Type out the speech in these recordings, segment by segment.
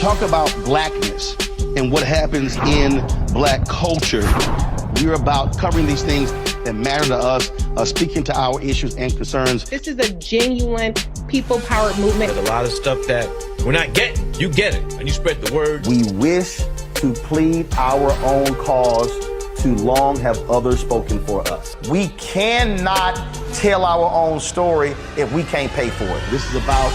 talk about blackness and what happens in black culture, we're about covering these things that matter to us, speaking to our issues and concerns. This is a genuine people-powered movement. There's a lot of stuff that we're not getting. You get it, and you spread the word. We wish to plead our own cause. Too long have others spoken for us. We cannot tell our own story if we can't pay for it. This is about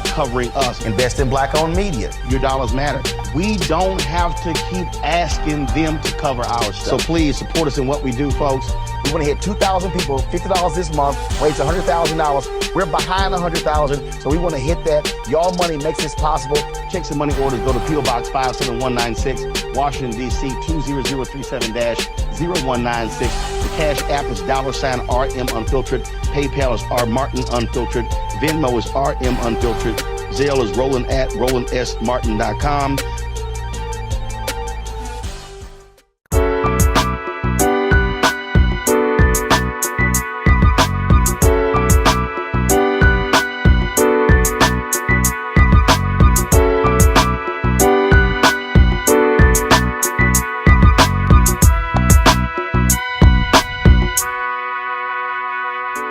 covering us. Invest in black-owned media. Your dollars matter. We don't have to keep asking them to cover our stuff. So please support us in what we do, folks. We want to hit 2,000 people, $50 this month, raise $100,000. We're behind 100,000, so we want to hit that. Y'all money makes this possible. Checks and money orders go to P.O. Box 57196, Washington, D.C. 20037-0196. The Cash App is $RM Unfiltered. PayPal is R Martin Unfiltered. Venmo is RM Unfiltered. Zelle is Roland at RolandSMartin.com.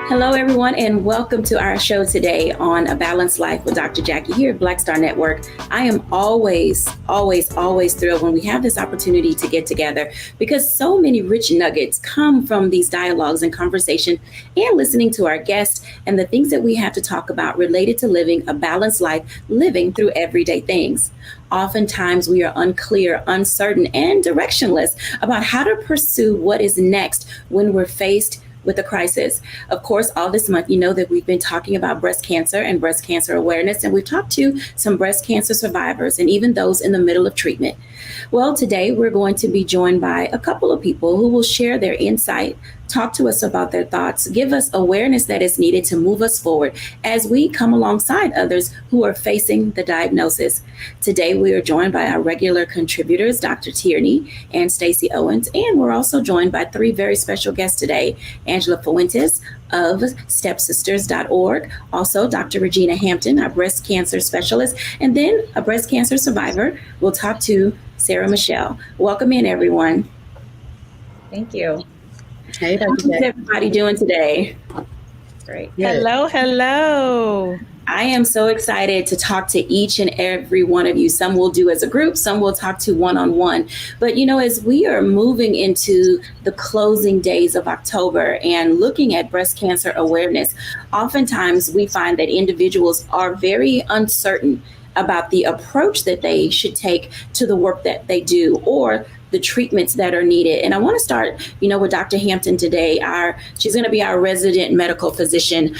Hello, everyone, and welcome to our show today on A Balanced Life with Dr. Jacquie here at Black Star Network. I am always thrilled when we have this opportunity to get together because so many rich nuggets come from these dialogues and conversation and listening to our guests and the things that we have to talk about related to living a balanced life, living through everyday things. Oftentimes we are unclear, uncertain, and directionless about how to pursue what is next when we're faced with a crisis. Of course, all this month, you know that we've been talking about breast cancer and breast cancer awareness, and we've talked to some breast cancer survivors and even those in the middle of treatment. Well, today we're going to be joined by a couple of people who will share their insight, talk to us about their thoughts, give us awareness that is needed to move us forward as we come alongside others who are facing the diagnosis. Today, we are joined by our regular contributors, Dr. Tierney and Stacey Owens, and we're also joined by three very special guests today, Angela Fuentes of stepsisters.org, also Dr. Regina Hampton, our breast cancer specialist, and then a breast cancer survivor. We'll talk to Sarah Michelle. Welcome in, everyone. Thank you. Hey, how's everybody doing today? Great. Good. Hello. I am so excited to talk to each and every one of you. Some will do as a group, some will talk to one-on-one. But, you know, as we are moving into the closing days of October and looking at breast cancer awareness, oftentimes we find that individuals are very uncertain about the approach that they should take to the work that they do or the treatments that are needed. And I want to start, with Dr. Hampton today. She's going to be our resident medical physician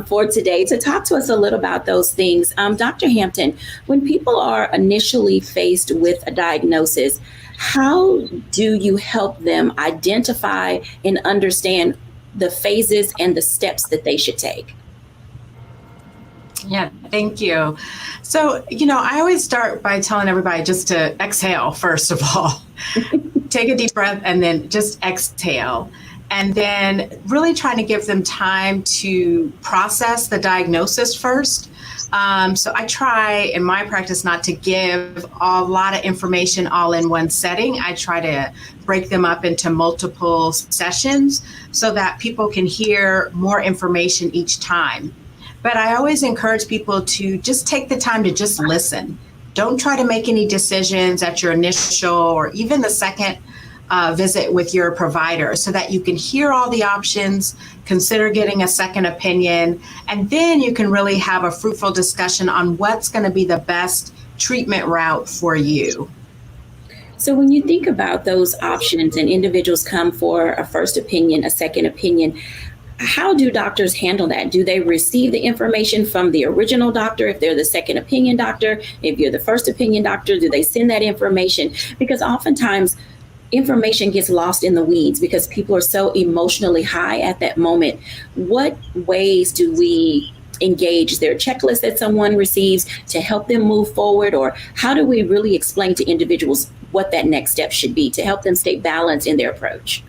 for today to talk to us a little about those things. Dr. Hampton, when people are initially faced with a diagnosis, how do you help them identify and understand the phases and the steps that they should take? Yeah, thank you. So, I always start by telling everybody just to exhale, first of all. Take a deep breath and then just exhale. And then really trying to give them time to process the diagnosis first. So I try in my practice not to give a lot of information all in one setting. I try to break them up into multiple sessions so that people can hear more information each time. But I always encourage people to just take the time to just listen. Don't try to make any decisions at your initial or even the second visit with your provider so that you can hear all the options, consider getting a second opinion, and then you can really have a fruitful discussion on what's going to be the best treatment route for you. So when you think about those options and individuals come for a first opinion, a second opinion, how do doctors handle that? Do they receive the information from the original doctor if they're the second opinion doctor? If you're the first opinion doctor, do they send that information? Because oftentimes information gets lost in the weeds because people are so emotionally high at that moment. What ways do we engage their checklist that someone receives to help them move forward? Or how do we really explain to individuals what that next step should be to help them stay balanced in their approach?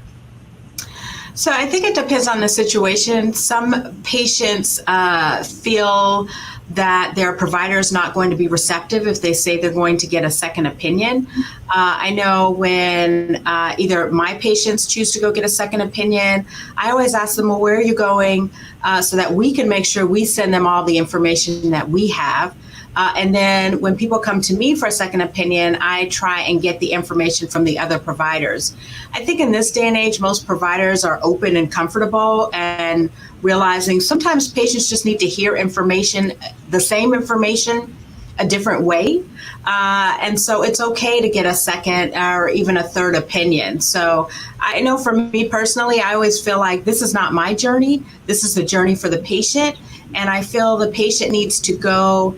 So I think it depends on the situation. Some patients feel that their provider is not going to be receptive if they say they're going to get a second opinion. I know when either my patients choose to go get a second opinion, I always ask them, well, where are you going? So that we can make sure we send them all the information that we have. And then when people come to me for a second opinion, I try and get the information from the other providers. I think in this day and age, most providers are open and comfortable and realizing sometimes patients just need to hear information, the same information, a different way. And so it's okay to get a second or even a third opinion. So I know for me personally, I always feel like this is not my journey. This is the journey for the patient. And I feel the patient needs to go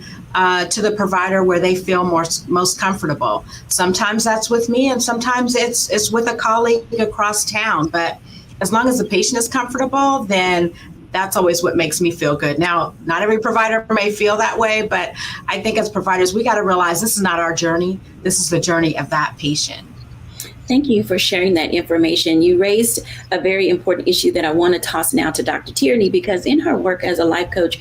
to the provider where they feel most comfortable. Sometimes that's with me, and sometimes it's with a colleague across town. But as long as the patient is comfortable, then that's always what makes me feel good. Now, not every provider may feel that way, but I think as providers, we got to realize this is not our journey. This is the journey of that patient. Thank you for sharing that information. You raised a very important issue that I want to toss now to Dr. Tierney, because in her work as a life coach,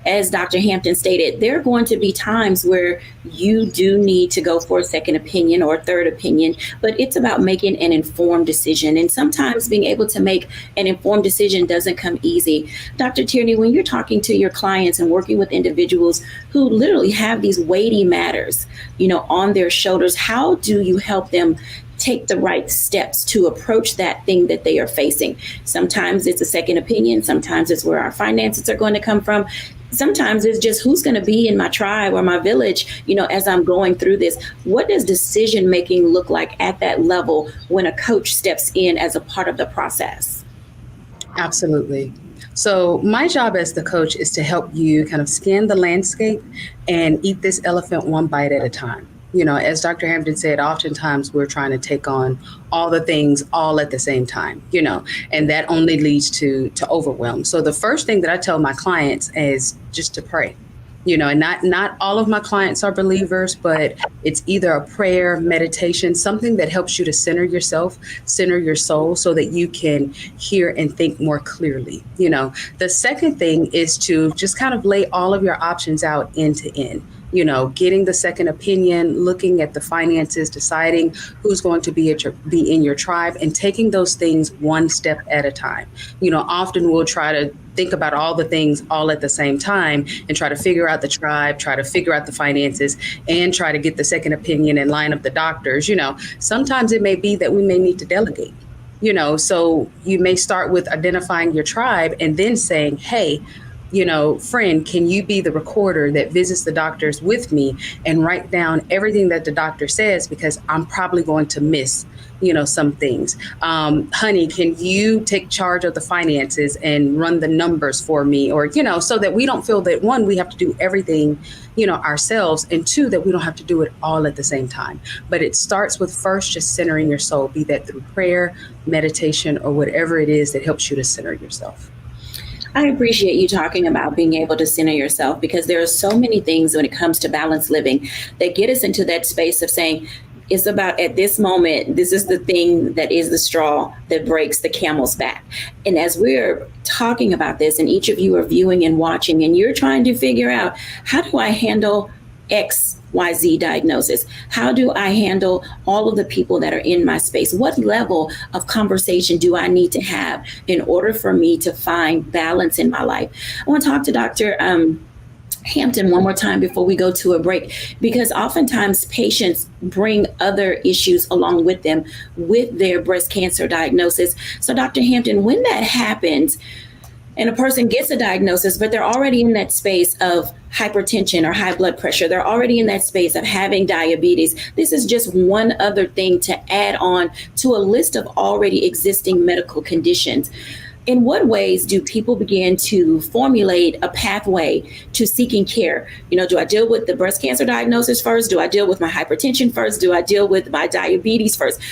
as Dr. Hampton stated, there are going to be times where you do need to go for a second opinion or a third opinion, but it's about making an informed decision. And sometimes being able to make an informed decision doesn't come easy. Dr. Tierney, when you're talking to your clients and working with individuals who literally have these weighty matters, on their shoulders, how do you help them take the right steps to approach that thing that they are facing? Sometimes it's a second opinion. Sometimes it's where our finances are going to come from. Sometimes it's just who's going to be in my tribe or my village, as I'm going through this. What does decision making look like at that level when a coach steps in as a part of the process? Absolutely. So my job as the coach is to help you kind of scan the landscape and eat this elephant one bite at a time. As Dr. Hampton said, oftentimes we're trying to take on all the things all at the same time, and that only leads to overwhelm. So the first thing that I tell my clients is just to pray, and not all of my clients are believers, but it's either a prayer, meditation, something that helps you to center yourself, center your soul so that you can hear and think more clearly. The second thing is to just kind of lay all of your options out end to end. Getting the second opinion, looking at the finances, deciding who's going to be in your tribe, and taking those things one step at a time. Often we'll try to think about all the things all at the same time and try to figure out the tribe, try to figure out the finances, and try to get the second opinion and line up the doctors. Sometimes it may be that we may need to delegate. So you may start with identifying your tribe and then saying, hey, friend, can you be the recorder that visits the doctors with me and write down everything that the doctor says, because I'm probably going to miss, some things. Honey, can you take charge of the finances and run the numbers for me? Or, so that we don't feel that, one, we have to do everything, ourselves, and two, that we don't have to do it all at the same time. But it starts with first just centering your soul, be that through prayer, meditation, or whatever it is that helps you to center yourself. I appreciate you talking about being able to center yourself, because there are so many things when it comes to balanced living that get us into that space of saying, it's about at this moment, this is the thing that is the straw that breaks the camel's back. And as we're talking about this, and each of you are viewing and watching, and you're trying to figure out, how do I handle XYZ diagnosis? How do I handle all of the people that are in my space? What level of conversation do I need to have in order for me to find balance in my life? I want to talk to Dr. Hampton one more time before we go to a break, because oftentimes patients bring other issues along with them with their breast cancer diagnosis. So Dr. Hampton, when that happens, and a person gets a diagnosis, but they're already in that space of hypertension or high blood pressure, they're already in that space of having diabetes, this is just one other thing to add on to a list of already existing medical conditions. In what ways do people begin to formulate a pathway to seeking care? Do I deal with the breast cancer diagnosis first? Do I deal with my hypertension first? Do I deal with my diabetes first?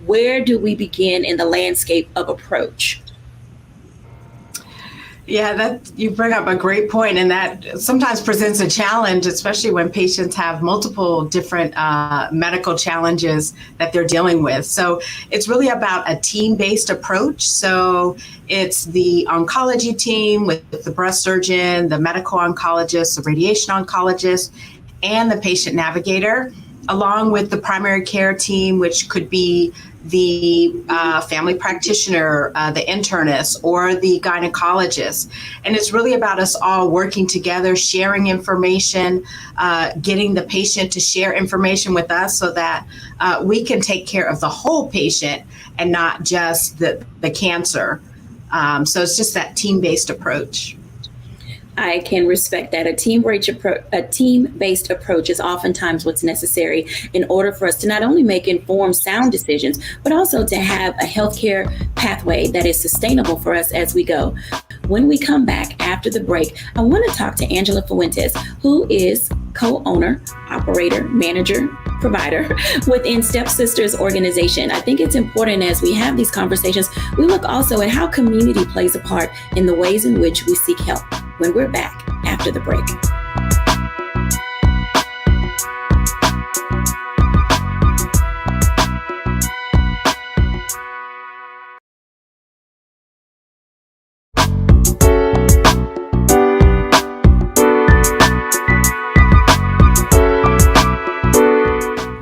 Where do we begin in the landscape of approach? Yeah, that you bring up a great point, and that sometimes presents a challenge, especially when patients have multiple different medical challenges that they're dealing with. So it's really about a team-based approach. So it's the oncology team with the breast surgeon, the medical oncologist, the radiation oncologist, and the patient navigator, along with the primary care team, which could be the family practitioner, the internist, or the gynecologist. And it's really about us all working together, sharing information, getting the patient to share information with us so that we can take care of the whole patient and not just the cancer. So it's just that team-based approach. I can respect that. A team-based approach is oftentimes what's necessary in order for us to not only make informed, sound decisions, but also to have a healthcare pathway that is sustainable for us as we go. When we come back after the break, I want to talk to Angela Fuentes, who is co-owner, operator, manager, provider within Stepsisters organization. I think it's important as we have these conversations, we look also at how community plays a part in the ways in which we seek help. When we're back after the break.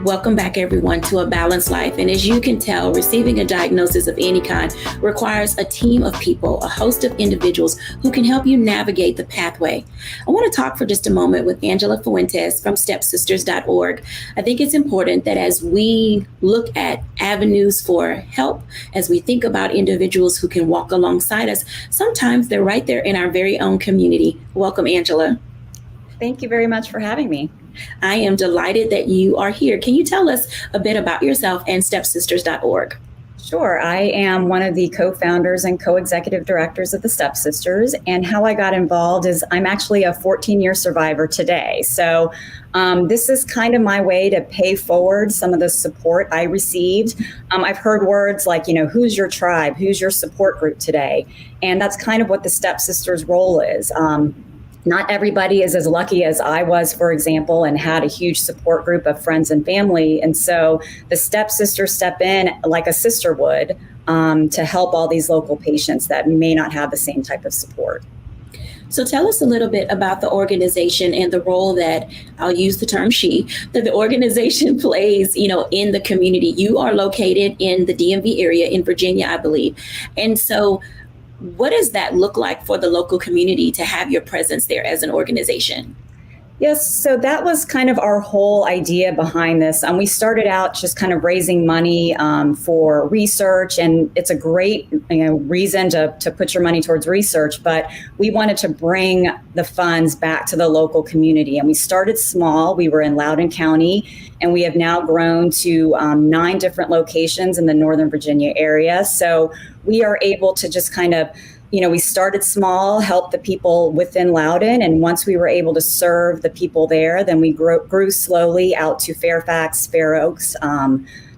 Welcome back, everyone, to A Balanced Life. And as you can tell, receiving a diagnosis of any kind requires a team of people, a host of individuals who can help you navigate the pathway. I want to talk for just a moment with Angela Fuentes from stepsisters.org. I think it's important that as we look at avenues for help, as we think about individuals who can walk alongside us, sometimes they're right there in our very own community. Welcome, Angela. Thank you very much for having me. I am delighted that you are here. Can you tell us a bit about yourself and stepsisters.org? Sure. I am one of the co-founders and co-executive directors of the Stepsisters. And how I got involved is I'm actually a 14-year survivor today. So this is kind of my way to pay forward some of the support I received. I've heard words like, who's your tribe? Who's your support group today? And that's kind of what the Stepsisters role is. Not everybody is as lucky as I was, for example, and had a huge support group of friends and family. And so the Stepsisters step in like a sister would to help all these local patients that may not have the same type of support. So tell us a little bit about the organization and the role that, I'll use the term she, that the organization plays, in the community. You are located in the DMV area in Virginia, I believe. And so what does that look like for the local community to have your presence there as an organization? Yes, so that was kind of our whole idea behind this. We started out just kind of raising money for research, and it's a great reason to put your money towards research, but we wanted to bring the funds back to the local community. And we started small. We were in Loudoun County, and we have now grown to 9 different locations in the Northern Virginia area. So we are able to just kind of we started small, helped the people within Loudoun, and once we were able to serve the people there, then we grew slowly out to Fairfax, Fair Oaks,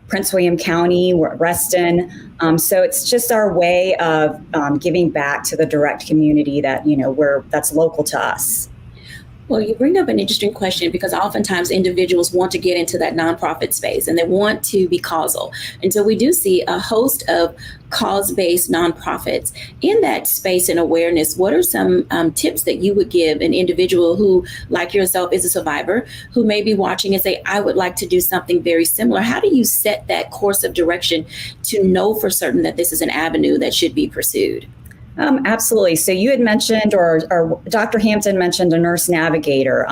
Prince William County, Reston. So it's just our way of giving back to the direct community that that's local to us. Well, you bring up an interesting question because oftentimes individuals want to get into that nonprofit space and they want to be causal. And so we do see a host of cause-based nonprofits in that space and awareness. What are some tips that you would give an individual who, like yourself, is a survivor, who may be watching and say, I would like to do something very similar? How do you set that course of direction to know for certain that this is an avenue that should be pursued? Absolutely. So you had mentioned, or Dr. Hampton mentioned, a nurse navigator.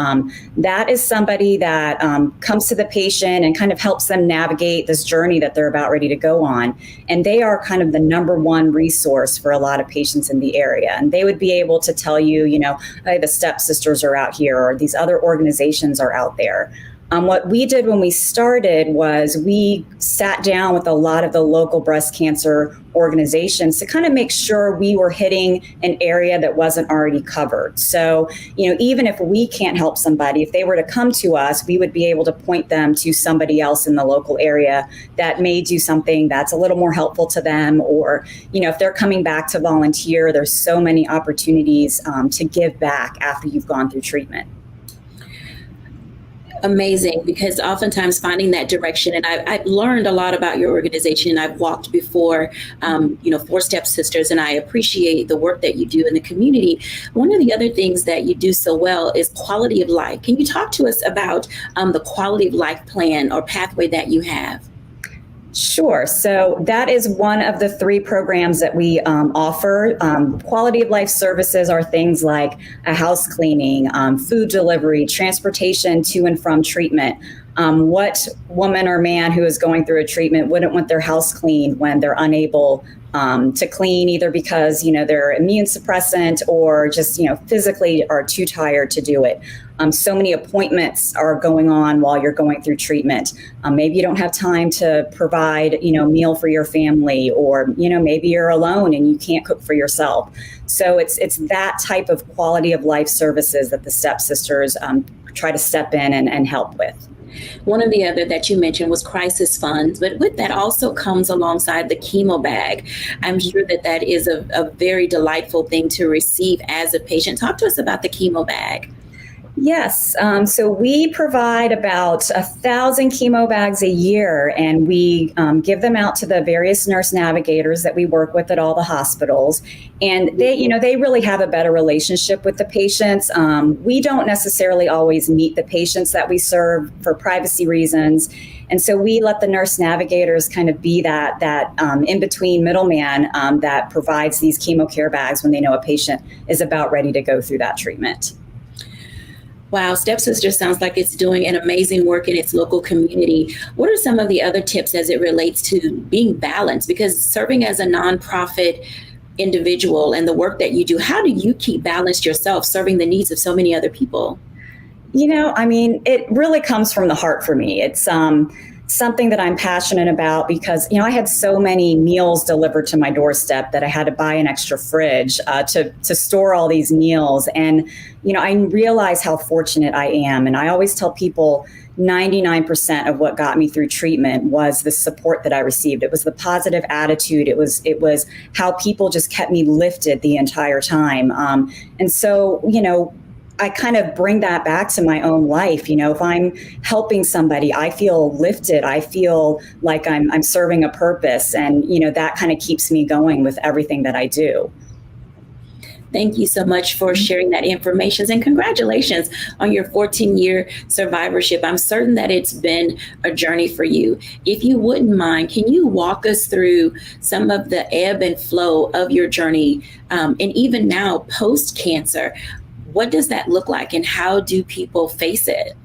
That is somebody that comes to the patient and kind of helps them navigate this journey that they're about ready to go on. And they are kind of the number one resource for a lot of patients in the area. And they would be able to tell you, hey, the Stepsisters are out here, or these other organizations are out there. What we did when we started was we sat down with a lot of the local breast cancer organizations to kind of make sure we were hitting an area that wasn't already covered. So, even if we can't help somebody, if they were to come to us, we would be able to point them to somebody else in the local area that may do something that's a little more helpful to them. Or, if they're coming back to volunteer, there's so many opportunities to give back after you've gone through treatment. Amazing, because oftentimes finding that direction, and I've learned a lot about your organization. I've walked before, for Step Sisters, and I appreciate the work that you do in the community. One of the other things that you do so well is quality of life. Can you talk to us about the quality of life plan or pathway that you have? Sure. So that is one of the 3 programs that we offer. Quality of life services are things like a house cleaning, food delivery, transportation to and from treatment. What woman or man who is going through a treatment wouldn't want their house cleaned when they're unable to clean, either because, they're immune suppressant or just, physically are too tired to do it. So many appointments are going on while you're going through treatment. Maybe you don't have time to provide, a meal for your family, or, maybe you're alone and you can't cook for yourself. So it's that type of quality of life services that the Step Sisters try to step in and help with. One of the other that you mentioned was crisis funds, but with that also comes alongside the chemo bag. I'm sure that is a very delightful thing to receive as a patient. Talk to us about the chemo bag. Yes. So we provide about 1,000 chemo bags a year, and we give them out to the various nurse navigators that we work with at all the hospitals. And they really have a better relationship with the patients. We don't necessarily always meet the patients that we serve for privacy reasons. And so we let the nurse navigators kind of be that in-between middleman that provides these chemo care bags when they know a patient is about ready to go through that treatment. Wow, Step Sisters sounds like it's doing an amazing work in its local community. What are some of the other tips as it relates to being balanced? Because serving as a nonprofit individual and the work that you do, how do you keep balanced yourself serving the needs of so many other people? It really comes from the heart for me. It's something that I'm passionate about because, I had so many meals delivered to my doorstep that I had to buy an extra fridge to store all these meals. And, I realize how fortunate I am. And I always tell people 99% of what got me through treatment was the support that I received. It was the positive attitude. It was how people just kept me lifted the entire time. And so, I kind of bring that back to my own life. If I'm helping somebody, I feel lifted. I feel like I'm serving a purpose. And, that kind of keeps me going with everything that I do. Thank you so much for sharing that information, and congratulations on your 14-year survivorship. I'm certain that it's been a journey for you. If you wouldn't mind, can you walk us through some of the ebb and flow of your journey, and even now post-cancer? What does that look like, and how do people face it?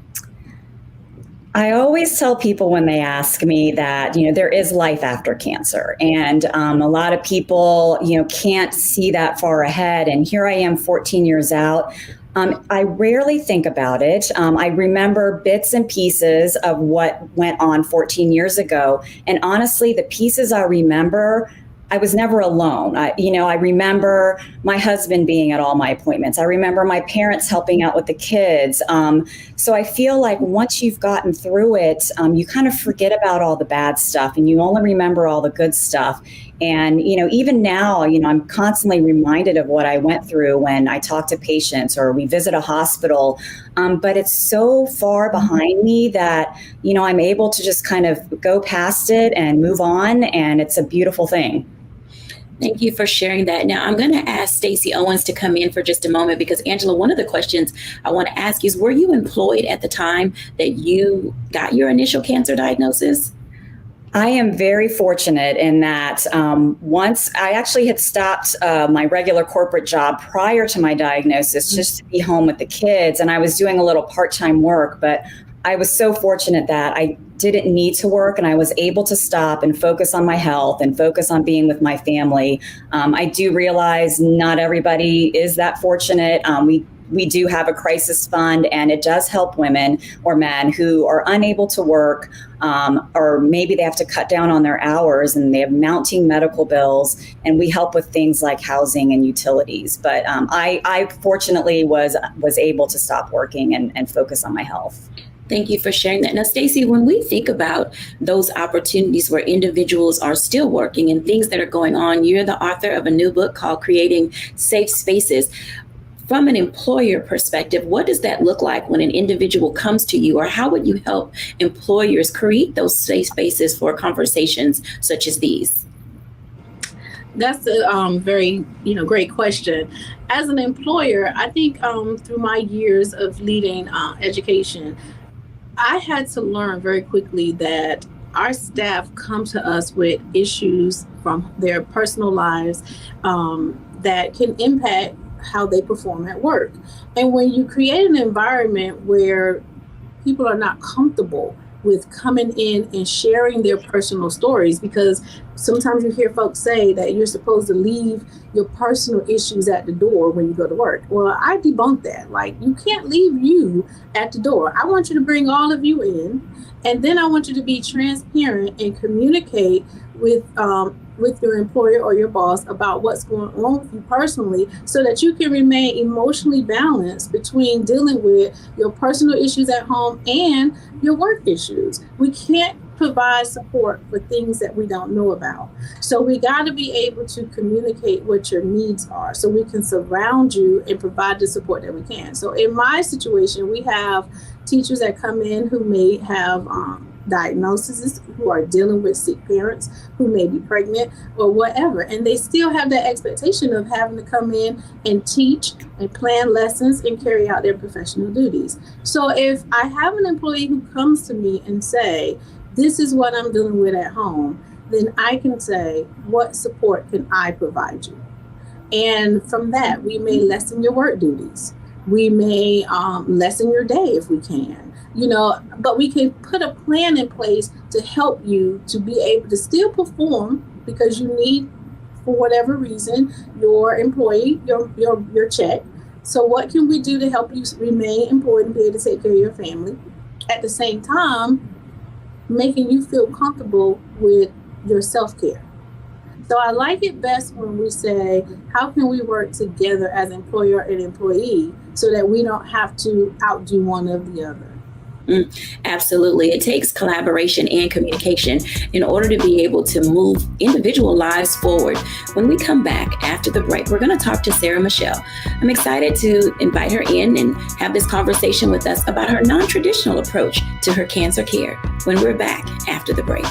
I always tell people when they ask me that, there is life after cancer. And a lot of people, can't see that far ahead. And here I am 14 years out. I rarely think about it. I remember bits and pieces of what went on 14 years ago. And honestly, the pieces I remember, I was never alone. I remember my husband being at all my appointments. I remember my parents helping out with the kids. So I feel like once you've gotten through it, you kind of forget about all the bad stuff and you only remember all the good stuff. And, even now, I'm constantly reminded of what I went through when I talk to patients or we visit a hospital. But it's so far behind me that, I'm able to just kind of go past it and move on. And it's a beautiful thing. Thank you for sharing that. Now, I'm going to ask Stacey Owens to come in for just a moment because, Angela, one of the questions I want to ask you is, were you employed at the time that you got your initial cancer diagnosis? I am very fortunate in that once I actually had stopped my regular corporate job prior to my diagnosis just to be home with the kids. And I was doing a little part-time work, but I was so fortunate that I didn't need to work and I was able to stop and focus on my health and focus on being with my family. I do realize not everybody is that fortunate. We we do have a crisis fund, and it does help women or men who are unable to work, or maybe they have to cut down on their hours and they have mounting medical bills, and we help with things like housing and utilities. But I fortunately was able to stop working and focus on my health. Thank you for sharing that. Now, Stacey, when we think about those opportunities where individuals are still working and things that are going on, you're the author of a new book called Creating Safe Spaces. From an employer perspective, what does that look like when an individual comes to you, or how would you help employers create those safe spaces for conversations such as these? That's a very great question. As an employer, I think through my years of leading education, I had to learn very quickly that our staff come to us with issues from their personal lives that can impact how they perform at work. And when you create an environment where people are not comfortable with coming in and sharing their personal stories, because sometimes you hear folks say that you're supposed to leave your personal issues at the door when you go to work. Well, I debunk that. Like, you can't leave you at the door. I want you to bring all of you in, and then I want you to be transparent and communicate with your employer or your boss about what's going on with you personally, so that you can remain emotionally balanced between dealing with your personal issues at home and your work issues. We can't provide support for things that we don't know about. So we got to be able to communicate what your needs are so we can surround you and provide the support that we can. So in my situation, we have teachers that come in who may have diagnoses, who are dealing with sick parents, who may be pregnant or whatever, and they still have that expectation of having to come in and teach and plan lessons and carry out their professional duties. So if I have an employee who comes to me and say, this is what I'm dealing with at home, then I can say, what support can I provide you? And from that, we may lessen your work duties. We may lessen your day if we can, but we can put a plan in place to help you to be able to still perform, because you need, for whatever reason, your employee, your check. So what can we do to help you remain employed and be able to take care of your family? At the same time, making you feel comfortable with your self-care. So I like it best when we say, how can we work together as employer and employee so that we don't have to outdo one of the other? Absolutely. It takes collaboration and communication in order to be able to move individual lives forward. When we come back after the break, we're going to talk to Sarah Michelle. I'm excited to invite her in and have this conversation with us about her non-traditional approach to her cancer care when we're back after the break.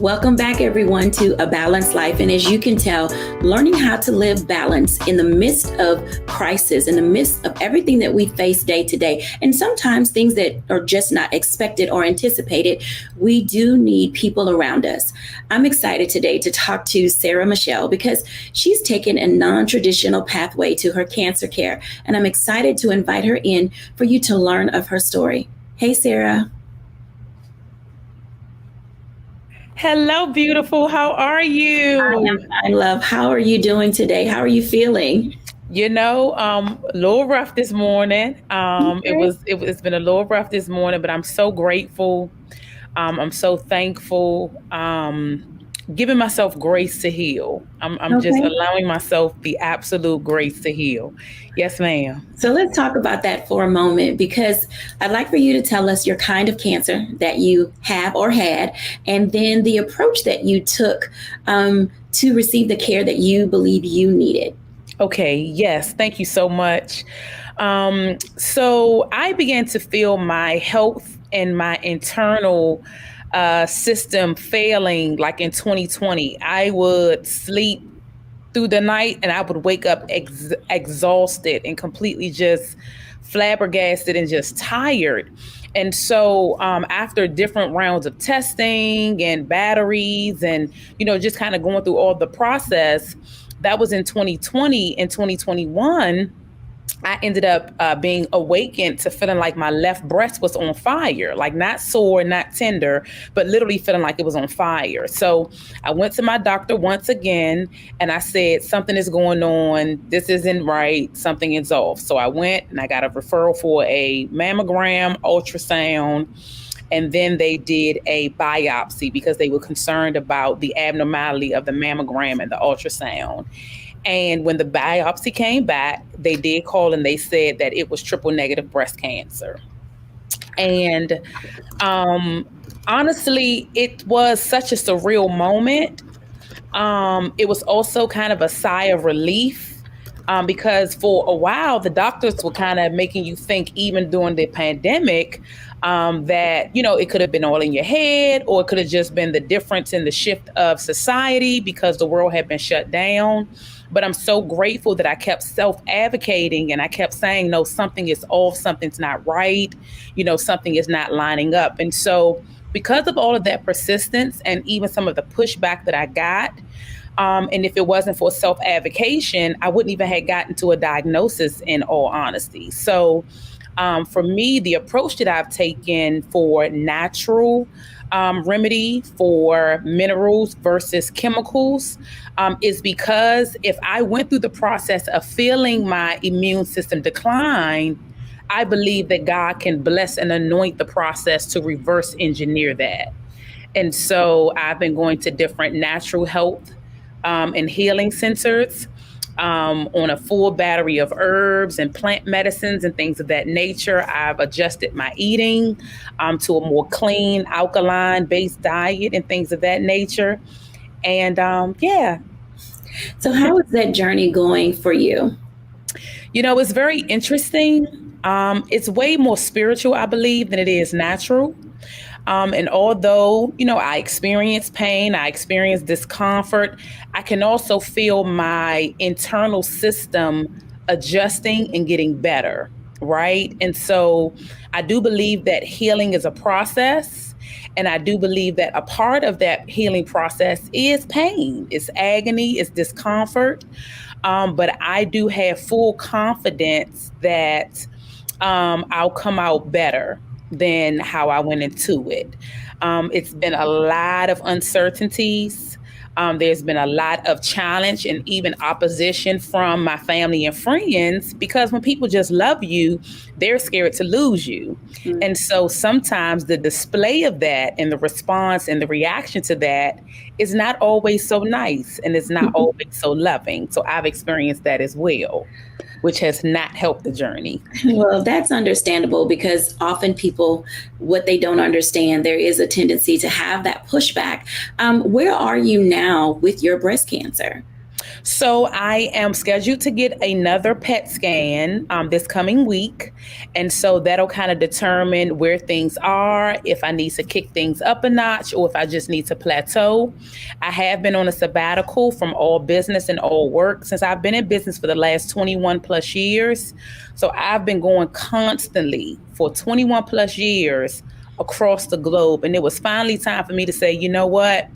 Welcome back, everyone, to A Balanced Life. And as you can tell, learning how to live balance in the midst of crisis, in the midst of everything that we face day to day, and sometimes things that are just not expected or anticipated, we do need people around us. I'm excited today to talk to Sarah Michelle because she's taken a non-traditional pathway to her cancer care. And I'm excited to invite her in for you to learn of her story. Hey, Sarah. Hello, beautiful. How are you? I love. How are you doing today? How are you feeling? A little rough this morning. It's been a little rough this morning, but I'm so grateful. I'm so thankful. Giving myself grace to heal. I'm just allowing myself the absolute grace to heal. Yes, ma'am. So let's talk about that for a moment, because I'd like for you to tell us your kind of cancer that you have or had, and then the approach that you took to receive the care that you believe you needed. Okay. Yes. Thank you so much. So I began to feel my health and my internal system failing like in 2020. I would sleep through the night and I would wake up exhausted and completely just flabbergasted and just tired. And so after different rounds of testing and batteries and, just kind of going through all the process, that was in 2020. In 2021, I ended up being awakened to feeling like my left breast was on fire, like not sore, not tender, but literally feeling like it was on fire. So I went to my doctor once again and I said, something is going on. This isn't right. Something is off. So I went and I got a referral for a mammogram, ultrasound, and then they did a biopsy because they were concerned about the abnormality of the mammogram and the ultrasound. And when the biopsy came back, they did call and they said that it was triple negative breast cancer. And honestly, it was such a surreal moment. It was also kind of a sigh of relief because for a while, the doctors were kind of making you think, even during the pandemic, that, you know, it could have been all in your head, or it could have just been the difference in the shift of society because the world had been shut down. But I'm so grateful that I kept self-advocating and I kept saying, no, something is off, something's not right, you know, something is not lining up. And so because of all of that persistence and even some of the pushback that I got, and if it wasn't for self-advocation, I wouldn't even have gotten to a diagnosis, in all honesty. So for me, the approach that I've taken for natural remedy for minerals versus chemicals is because if I went through the process of feeling my immune system decline, I believe that God can bless and anoint the process to reverse engineer that. And so I've been going to different natural health and healing centers on a full battery of herbs and plant medicines and things of that nature. I've adjusted my eating to a more clean, alkaline-based diet and things of that nature. And yeah. So how is that journey going for you? You know, it's very interesting. It's way more spiritual, I believe, than it is natural. And although, you know, I experience pain, I experience discomfort, I can also feel my internal system adjusting and getting better, right? And so I do believe that healing is a process. And I do believe that a part of that healing process is pain, it's agony, it's discomfort. But I do have full confidence that I'll come out better than how I went into it. It's been a lot of uncertainties. There's been a lot of challenge and even opposition from my family and friends, because when people just love you, they're scared to lose you. Mm-hmm. And so sometimes the display of that and the response and the reaction to that is not always so nice and it's not always so loving. So I've experienced that as well, which has not helped the journey. Well, that's understandable because often people, what they don't understand, there is a tendency to have that pushback. Where are you now with your breast cancer? So I am scheduled to get another PET scan this coming week. And so that'll kind of determine where things are, if I need to kick things up a notch or if I just need to plateau. I have been on a sabbatical from all business and all work since I've been in business for the last 21 plus years. So I've been going constantly for 21 plus years across the globe. And it was finally time for me to say, you know what?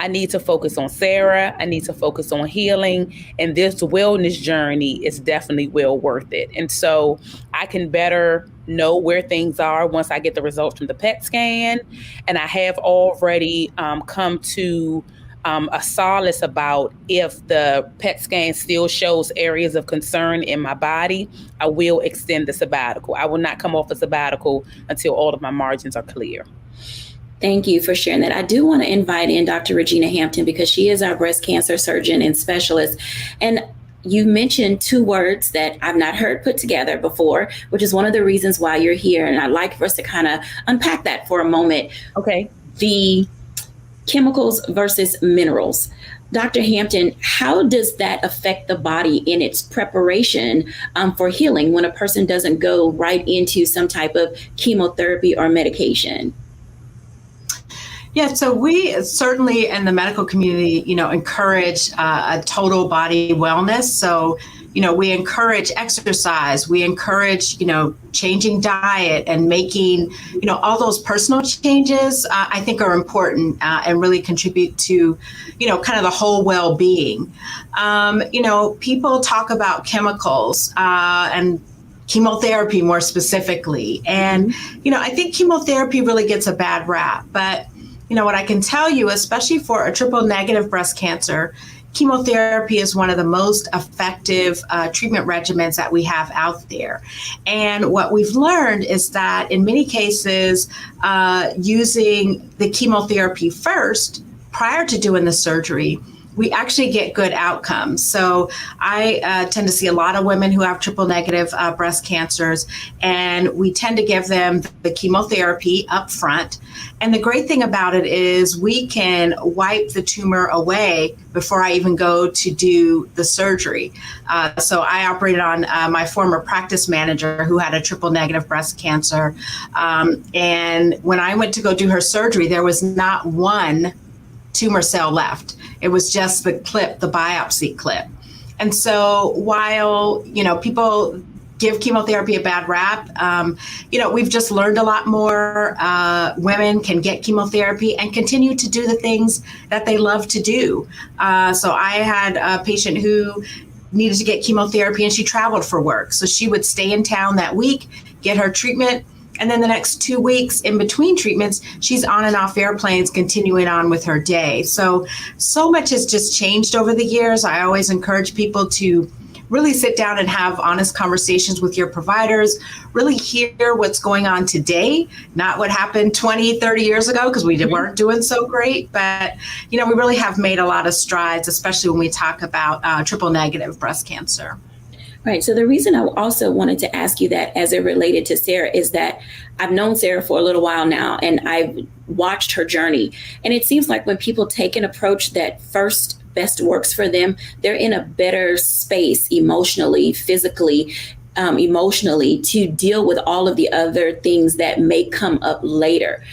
I need to focus on Sarah. I need to focus on healing. And this wellness journey is definitely well worth it. And so I can better know where things are once I get the results from the PET scan. And I have already come to a solace about if the PET scan still shows areas of concern in my body, I will extend the sabbatical. I will not come off a sabbatical until all of my margins are clear. Thank you for sharing that. I do want to invite in Dr. Regina Hampton because she is our breast cancer surgeon and specialist. And you mentioned two words that I've not heard put together before, which is one of the reasons why you're here. And I'd like for us to kind of unpack that for a moment. Okay. The chemicals versus minerals. Dr. Hampton, how does that affect the body in its preparation for healing when a person doesn't go right into some type of chemotherapy or medication? Yeah, so we certainly in the medical community, encourage a total body wellness. So, we encourage exercise, we encourage, changing diet and making, all those personal changes, I think are important and really contribute to, kind of the whole well-being. People talk about chemicals and chemotherapy more specifically. And, I think chemotherapy really gets a bad rap. But, what I can tell you, especially for a triple negative breast cancer, chemotherapy is one of the most effective treatment regimens that we have out there. And what we've learned is that in many cases, using the chemotherapy first prior to doing the surgery, we actually get good outcomes. So I tend to see a lot of women who have triple negative breast cancers, and we tend to give them the chemotherapy up front. And the great thing about it is we can wipe the tumor away before I even go to do the surgery. So I operated on my former practice manager who had a triple negative breast cancer. And when I went to go do her surgery, there was not one tumor cell left. It was just the clip, the biopsy clip. And so while, people give chemotherapy a bad rap, we've just learned a lot more. Women can get chemotherapy and continue to do the things that they love to do. So I had a patient who needed to get chemotherapy and she traveled for work. So she would stay in town that week, get her treatment, and then the next 2 weeks in between treatments, she's on and off airplanes, continuing on with her day. So much has just changed over the years. I always encourage people to really sit down and have honest conversations with your providers, really hear what's going on today, not what happened 20, 30 years ago, because we weren't doing so great. But, we really have made a lot of strides, especially when we talk about triple negative breast cancer. Right. So the reason I also wanted to ask you that as it related to Sarah is that I've known Sarah for a little while now, and I've watched her journey. And it seems like when people take an approach that first best works for them, they're in a better space emotionally, physically, emotionally to deal with all of the other things that may come up later.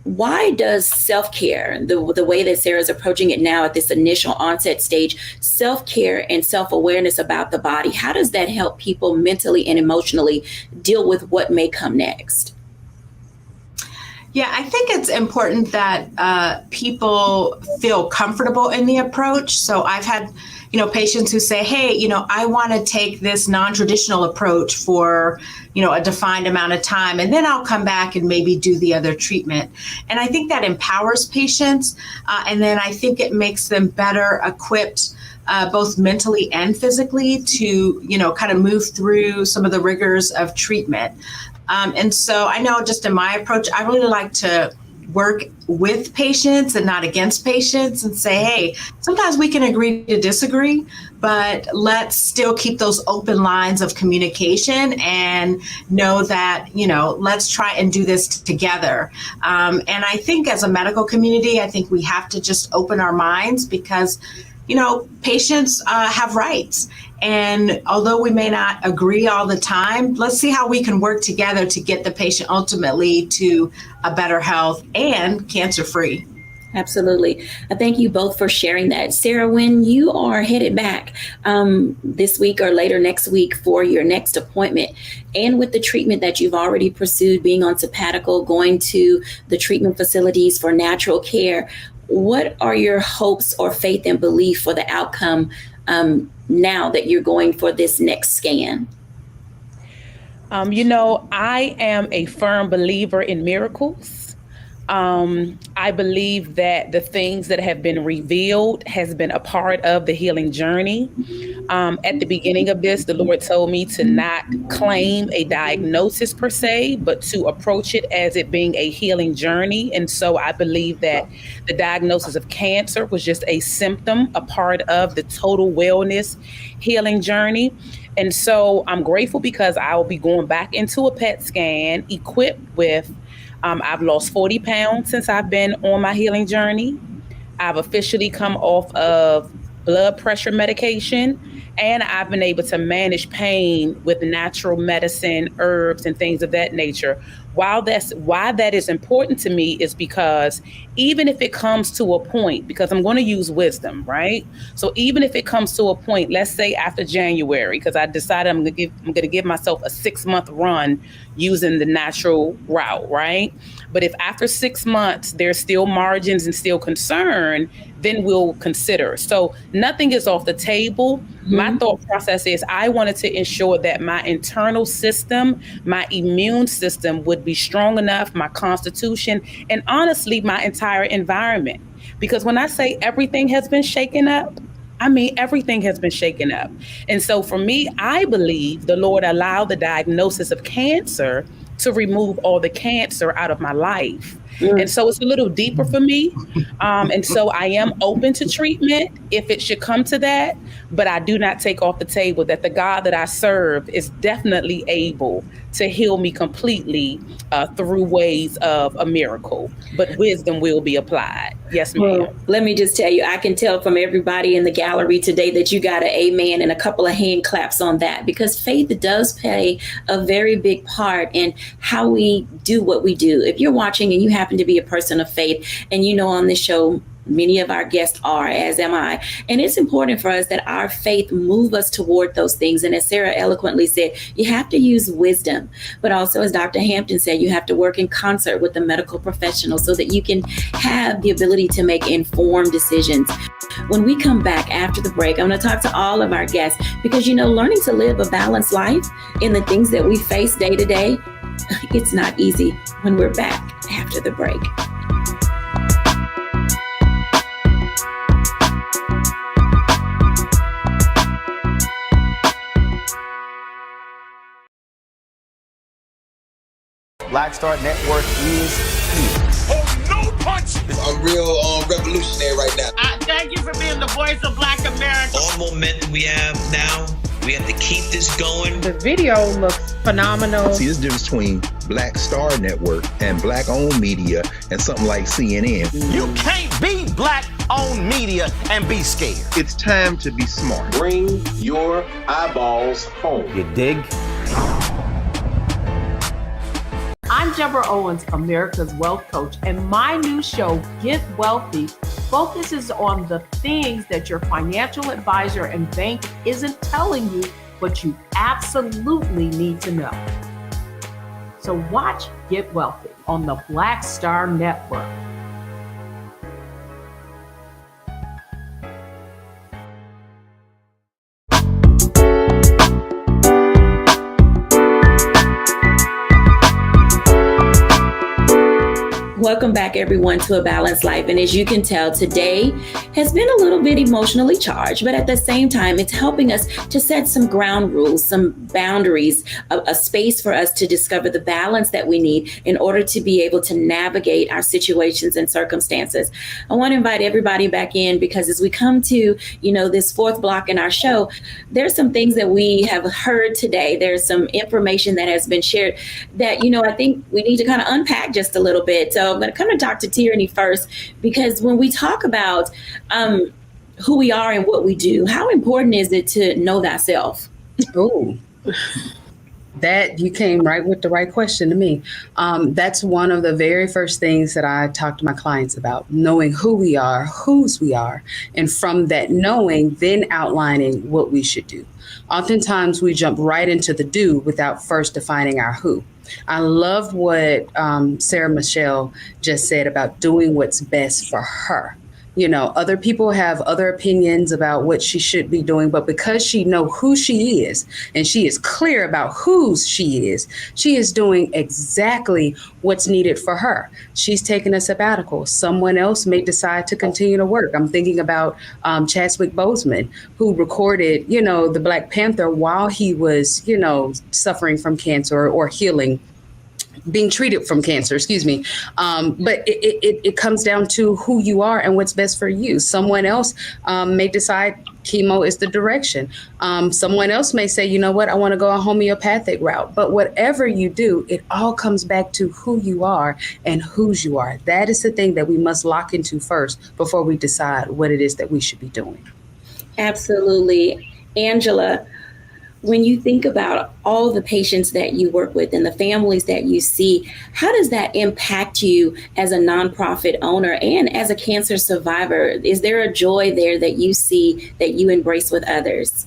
Why does self-care, the way that Sarah's approaching it now at this initial onset stage, self-care and self-awareness about the body, how does that help people mentally and emotionally deal with what may come next? Yeah, I think it's important that people feel comfortable in the approach. So I've had, patients who say, hey, I want to take this non-traditional approach for, a defined amount of time, and then I'll come back and maybe do the other treatment. And I think that empowers patients. And then I think it makes them better equipped both mentally and physically to, kind of move through some of the rigors of treatment. And so I know just in my approach, I really like to work with patients and not against patients and say, hey, sometimes we can agree to disagree, but let's still keep those open lines of communication and know that, let's try and do this together. And I think as a medical community, I think we have to just open our minds because, patients have rights. And although we may not agree all the time, let's see how we can work together to get the patient ultimately to a better health and cancer-free. Absolutely. I thank you both for sharing that. Sarah, when you are headed back this week or later next week for your next appointment, and with the treatment that you've already pursued, being on sabbatical, going to the treatment facilities for natural care, what are your hopes or faith and belief for the outcome now that you're going for this next scan? I am a firm believer in miracles. I believe that the things that have been revealed has been a part of the healing journey. At the beginning of this, the Lord told me to not claim a diagnosis per se, but to approach it as it being a healing journey. And so I believe that the diagnosis of cancer was just a symptom, a part of the total wellness healing journey. And so I'm grateful because I will be going back into a PET scan equipped with I've lost 40 pounds since I've been on my healing journey. I've officially come off of blood pressure medication, and I've been able to manage pain with natural medicine, herbs, and things of that nature why that is important to me is because even if it comes to a point, because I'm going to use wisdom, right? So even if it comes to a point, let's say after January, because I decided I'm going to give myself a 6-month run using the natural route, right? But if after 6 months there's still margins and still concern, then we'll consider. So nothing is off the table. Mm-hmm. My thought process is I wanted to ensure that my internal system, my immune system would be strong enough, my constitution, and honestly, my entire environment. Because when I say everything has been shaken up, I mean, everything has been shaken up. And so for me, I believe the Lord allowed the diagnosis of cancer to remove all the cancer out of my life. And so it's a little deeper for me. And so I am open to treatment if it should come to that. But I do not take off the table that the God that I serve is definitely able to heal me completely through ways of a miracle. But wisdom will be applied. Yes, ma'am. Well, let me just tell you, I can tell from everybody in the gallery today that you got an amen and a couple of hand claps on that, because faith does play a very big part in how we do what we do. If you're watching and you happen to be a person of faith, and you know on this show, many of our guests are, as am I. And it's important for us that our faith move us toward those things. And as Sarah eloquently said, you have to use wisdom. But also, as Dr. Hampton said, you have to work in concert with the medical professionals so that you can have the ability to make informed decisions. When we come back after the break, I'm going to talk to all of our guests because, you know, learning to live a balanced life in the things that we face day to day, it's not easy. When we're back after the break. Black Star Network is here. Oh, no punch! I'm real revolutionary right now. Thank you for being the voice of Black America. All momentum we have now, we have to keep this going. The video looks phenomenal. See, there's a difference between Black Star Network and Black-owned media and something like CNN. You can't be Black-owned media and be scared. It's time to be smart. Bring your eyeballs home. You dig? I'm Deborah Owens, America's Wealth Coach, and my new show, Get Wealthy, focuses on the things that your financial advisor and bank isn't telling you, but you absolutely need to know. So watch Get Wealthy on the Black Star Network. Welcome back, everyone, to A Balanced Life. And as you can tell, today has been a little bit emotionally charged, but at the same time, it's helping us to set some ground rules, some boundaries, a space for us to discover the balance that we need in order to be able to navigate our situations and circumstances. I want to invite everybody back in because as we come to, this fourth block in our show, there's some things that we have heard today. There's some information that has been shared that, I think we need to kind of unpack just a little bit. So I'm going to come to Dr. Tierney first, because when we talk about who we are and what we do, how important is it to know thyself? Oh, that you came right with the right question to me. That's one of the very first things that I talk to my clients about, knowing who we are, whose we are, and from that knowing, then outlining what we should do. Oftentimes we jump right into the do without first defining our who. I love what Sarah Michelle just said about doing what's best for her. Other people have other opinions about what she should be doing, but because she knows who she is and she is clear about whose she is doing exactly what's needed for her. She's taking a sabbatical. Someone else may decide to continue to work. I'm thinking about Chadwick Boseman, who recorded, the Black Panther while he was, suffering from cancer or healing. Being treated from cancer, but it comes down to who you are and what's best for you. Someone else may decide chemo is the direction. Someone else may say, you know what, I want to go a homeopathic route. But whatever you do, it all comes back to who you are and whose you are. That is the thing that we must lock into first before we decide what it is that we should be doing. Absolutely. Angela, When you think about all the patients that you work with and the families that you see, how does that impact you as a nonprofit owner and as a cancer survivor? Is there a joy there that you see that you embrace with others?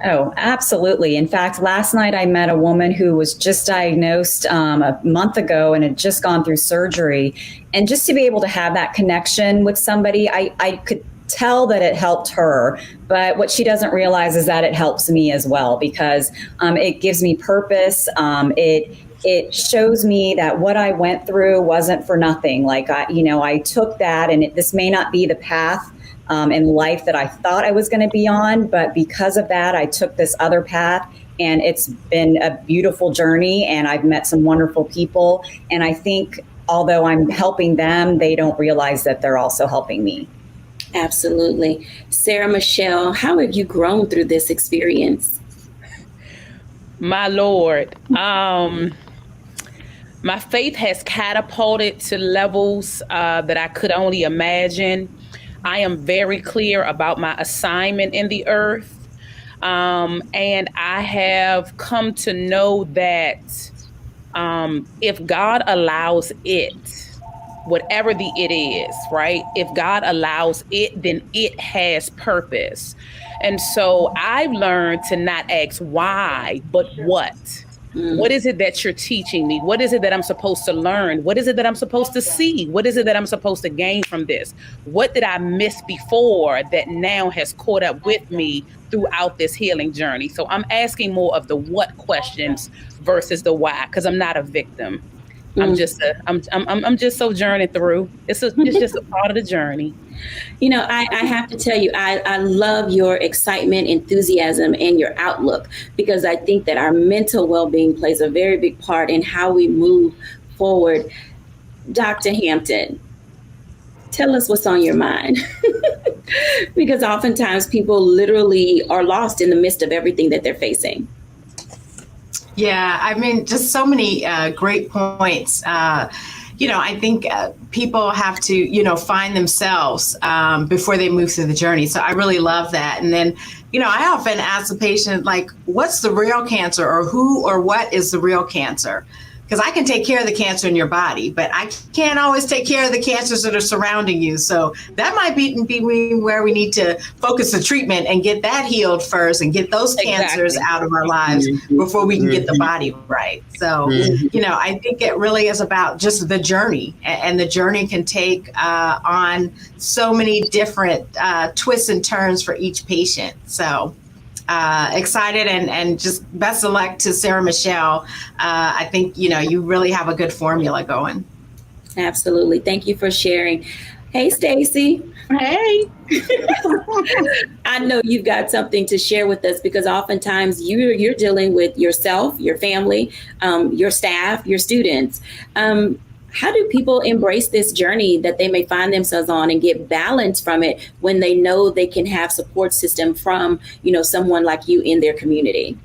Oh, absolutely. In fact, last night I met a woman who was just diagnosed a month ago and had just gone through surgery. And just to be able to have that connection with somebody, I could tell that it helped her. But what she doesn't realize is that it helps me as well, because it gives me purpose. It shows me that what I went through wasn't for nothing. Like, I took that, and this may not be the path in life that I thought I was going to be on, but because of that, I took this other path, and it's been a beautiful journey, and I've met some wonderful people. And I think although I'm helping them, they don't realize that they're also helping me. Absolutely. Sarah Michelle, how have you grown through this experience? My Lord, my faith has catapulted to levels that I could only imagine. I am very clear about my assignment in the earth. And I have come to know that if God allows it, whatever the it is, right? If God allows it, then it has purpose. And so I've learned to not ask why, but what. What is it that you're teaching me? What is it that I'm supposed to learn? What is it that I'm supposed to see? What is it that I'm supposed to gain from this? What did I miss before that now has caught up with me throughout this healing journey? So I'm asking more of the what questions versus the why, because I'm not a victim. I'm just so journeying through. It's just a part of the journey. You know, I have to tell you, I love your excitement, enthusiasm, and your outlook, because I think that our mental well-being plays a very big part in how we move forward. Dr. Hampton, tell us what's on your mind. Because oftentimes people literally are lost in the midst of everything that they're facing. Yeah, I mean, just so many great points. I think people have to, find themselves before they move through the journey. So I really love that. And then, I often ask the patient, like, what's the real cancer, or who or what is the real cancer? Because I can take care of the cancer in your body, but I can't always take care of the cancers that are surrounding you. So that might be where we need to focus the treatment and get that healed first and get those cancers out of our lives before we can get the body right. So, I think it really is about just the journey, and the journey can take on so many different twists and turns for each patient. So excited and just best of luck to Sarah Michelle. I think, you really have a good formula going. Absolutely. Thank you for sharing. Hey, Stacy. Hey. I know you've got something to share with us, because oftentimes you're dealing with yourself, your family, your staff, your students. How do people embrace this journey that they may find themselves on and get balance from it when they know they can have support system from, someone like you in their community?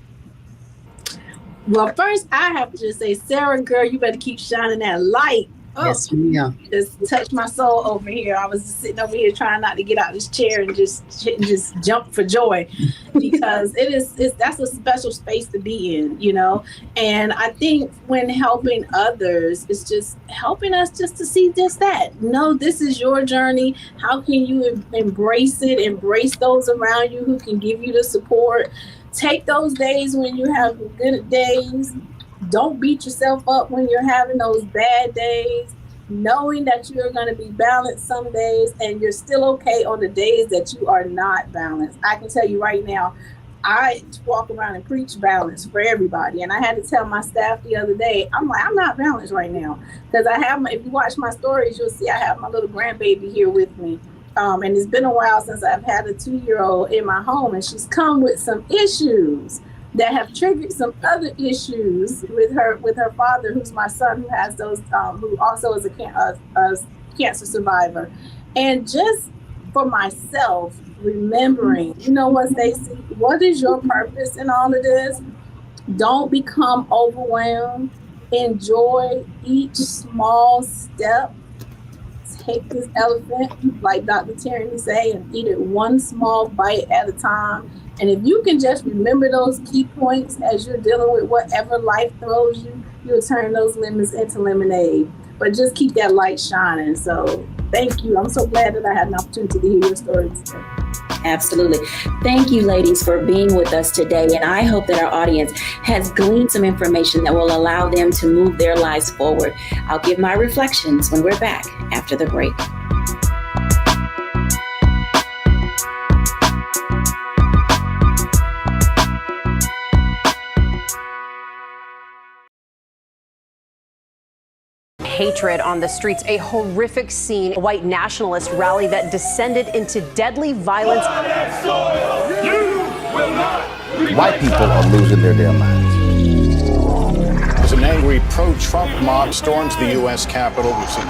Well, first I have to just say, Sarah, girl, you better keep shining that light. Yes, yeah. Just touched my soul over here. I was just sitting over here trying not to get out this chair and just jump for joy, because that's a special space to be in, And I think when helping others, it's just helping us just to see just that. No, this is your journey. How can you embrace it? Embrace those around you who can give you the support. Take those days when you have good days. Don't beat yourself up when you're having those bad days, knowing that you're going to be balanced some days, and you're still okay on the days that you are not balanced. I can tell you right now, I walk around and preach balance for everybody. And I had to tell my staff the other day, I'm not balanced right now, because if you watch my stories, you'll see I have my little grandbaby here with me. And it's been a while since I've had a 2-year-old in my home, and she's come with some issues that have triggered some other issues with her father, who's my son, who has those, who also is a cancer survivor. And just for myself, remembering, what, Stacey, what is your purpose in all of this? Don't become overwhelmed. Enjoy each small step. Take this elephant, like Dr. Tierney say, and eat it one small bite at a time. And if you can just remember those key points as you're dealing with whatever life throws you, you'll turn those lemons into lemonade. But just keep that light shining. So thank you. I'm so glad that I had an opportunity to hear your story today. Absolutely. Thank you, ladies, for being with us today. And I hope that our audience has gleaned some information that will allow them to move their lives forward. I'll give my reflections when we're back after the break. Hatred on the streets, a horrific scene, a white nationalist rally that descended into deadly violence. White people are losing their damn minds. As an angry pro-Trump mob storms the U.S. Capitol, we've seen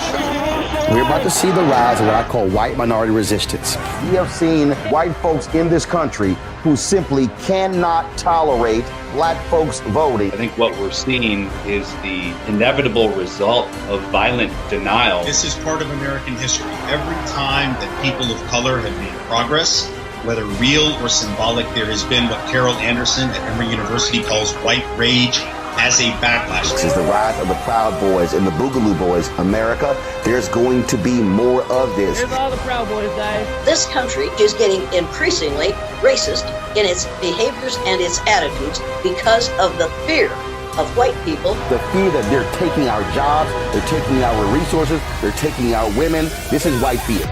We're about to see the rise of what I call white minority resistance. We have seen white folks in this country who simply cannot tolerate black folks voting. I think what we're seeing is the inevitable result of violent denial. This is part of American history. Every time that people of color have made progress, whether real or symbolic, there has been what Carol Anderson at Emory University calls white rage as a backlash. This is the rise of the Proud Boys and the Boogaloo Boys. America, there's going to be more of this. Here's all the Proud Boys, guys. This country is getting increasingly racist in its behaviors and its attitudes because of the fear of white people. The fear that they're taking our jobs, they're taking our resources, they're taking our women. This is white fear.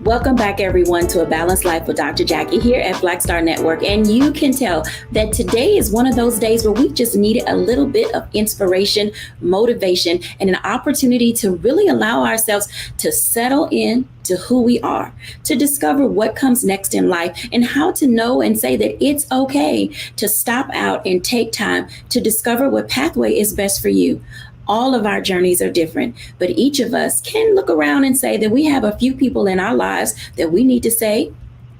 Welcome back, everyone, to A Balanced Life with Dr. Jacquie here at Black Star Network. And you can tell that today is one of those days where we just needed a little bit of inspiration, motivation, and an opportunity to really allow ourselves to settle in to who we are, to discover what comes next in life, and how to know and say that it's okay to stop out and take time to discover what pathway is best for you. All of our journeys are different, but each of us can look around and say that we have a few people in our lives that we need to say,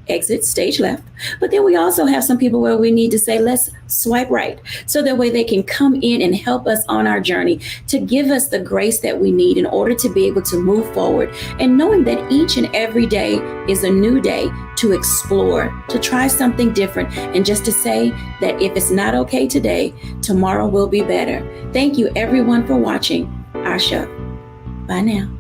exit stage left. But then we also have some people where we need to say, let's swipe right. So that way they can come in and help us on our journey, to give us the grace that we need in order to be able to move forward. And knowing that each and every day is a new day to explore, to try something different, and just to say that if it's not okay today, tomorrow will be better. Thank you everyone for watching our show. Bye now.